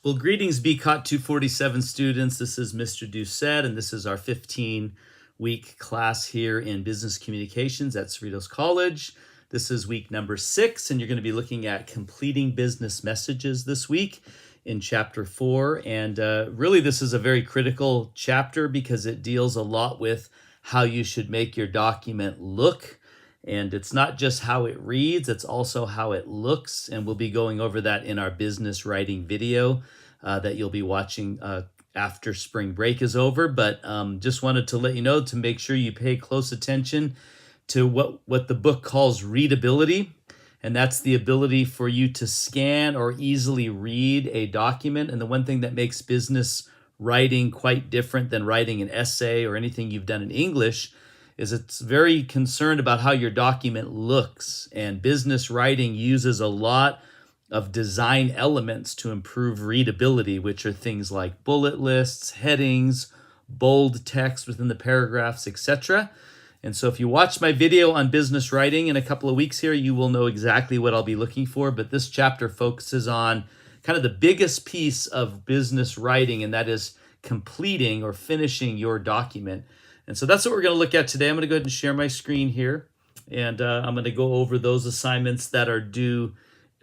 Well, greetings, BCOT247 students. This is Mr.D, and this is our 15-week class here in business communications at Cerritos College. This is week number 6, and you're going to be looking at completing business messages this week in chapter 4. And really, this is a very critical chapter because it deals a lot with how you should make your document look. And it's not just how it reads, it's also how it looks. And we'll be going over that in our business writing video that you'll be watching after spring break is over. But just wanted to let you know to make sure you pay close attention to what the book calls readability. And that's the ability for you to scan or easily read a document. And the one thing that makes business writing quite different than writing an essay or anything you've done in English is it's very concerned about how your document looks. And business writing uses a lot of design elements to improve readability, which are things like bullet lists, headings, bold text within the paragraphs, etc. And so if you watch my video on business writing in a couple of weeks here, you will know exactly what I'll be looking for. But this chapter focuses on kind of the biggest piece of business writing, and that is completing or finishing your document. And so that's what we're going to look at today. I'm going to go ahead and share my screen here, and I'm going to go over those assignments that are due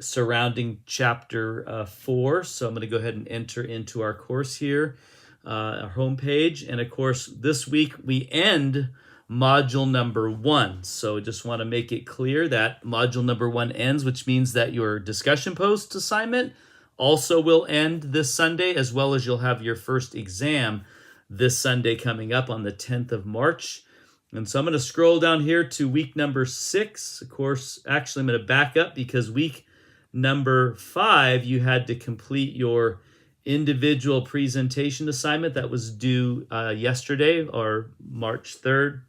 surrounding chapter 4. So I'm going to go ahead and enter into our course here, our homepage. And of course, this week we end module number 1. So I just want to make it clear that module number 1 ends, which means that your discussion post assignment also will end this Sunday, as well as you'll have your first exam this Sunday coming up on the 10th of March. And so I'm going to scroll down here to week number 6. Of course, actually, I'm going to back up because week number 5, you had to complete your individual presentation assignment that was due yesterday, or March 3rd.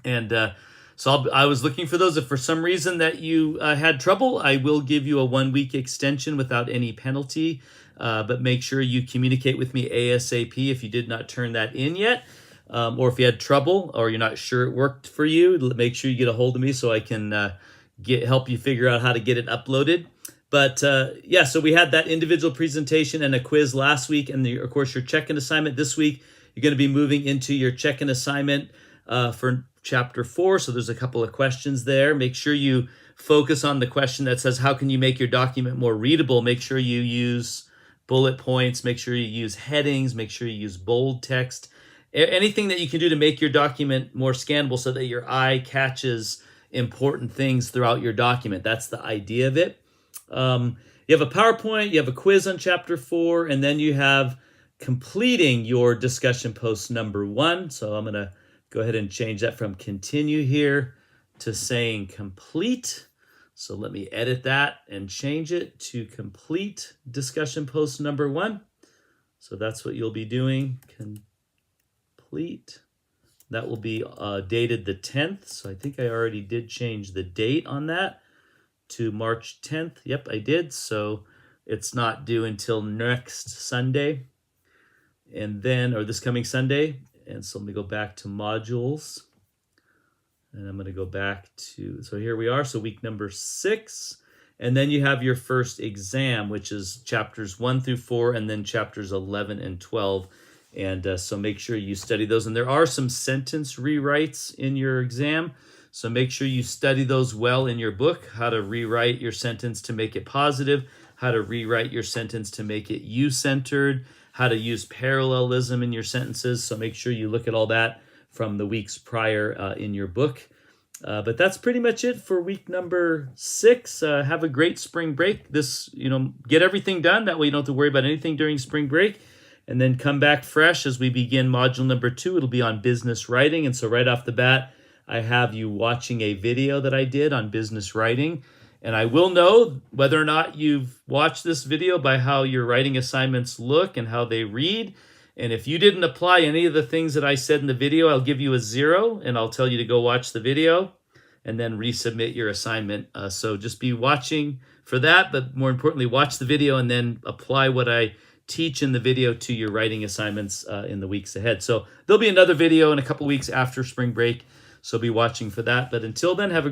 And so I was looking for those. If for some reason that you had trouble, I will give you a 1-week extension without any penalty. But make sure you communicate with me ASAP if you did not turn that in yet. Or if you had trouble or you're not sure it worked for you, make sure you get a hold of me so I can help you figure out how to get it uploaded. But yeah, so we had that individual presentation and a quiz last week. And of course, your check-in assignment this week, you're going to be moving into your check-in assignment for chapter 4. So there's a couple of questions there. Make sure you focus on the question that says, how can you make your document more readable? Make sure you use bullet points, make sure you use headings, make sure you use bold text, anything that you can do to make your document more scannable so that your eye catches important things throughout your document. That's the idea of it. You have a PowerPoint, you have a quiz on chapter 4, and then you have completing your discussion post number 1. So I'm going to go ahead and change that from continue here to saying complete. So let me edit that and change it to complete discussion post number 1. So that's what you'll be doing, complete. That will be dated the 10th. So I think I already did change the date on that to March 10th. Yep, I did. So it's not due until next Sunday, and then, or this coming Sunday. And so let me go back to modules. And I'm going to go back to, so here we are, so week number 6. And then you have your first exam, which is chapters 1 through 4, and then chapters 11 and 12. And so make sure you study those. And there are some sentence rewrites in your exam. So make sure you study those well in your book, how to rewrite your sentence to make it positive, how to rewrite your sentence to make it you-centered, how to use parallelism in your sentences. So make sure you look at all that from the weeks prior in your book. But that's pretty much it for week number 6. Have a great spring break. Get everything done. That way you don't have to worry about anything during spring break. And then come back fresh as we begin module number 2. It'll be on business writing. And so right off the bat, I have you watching a video that I did on business writing. And I will know whether or not you've watched this video by how your writing assignments look and how they read. And if you didn't apply any of the things that I said in the video, I'll give you a 0, and I'll tell you to go watch the video and then resubmit your assignment. So just be watching for that, but more importantly, watch the video and then apply what I teach in the video to your writing assignments in the weeks ahead. So there'll be another video in a couple weeks after spring break, so be watching for that. But until then, have a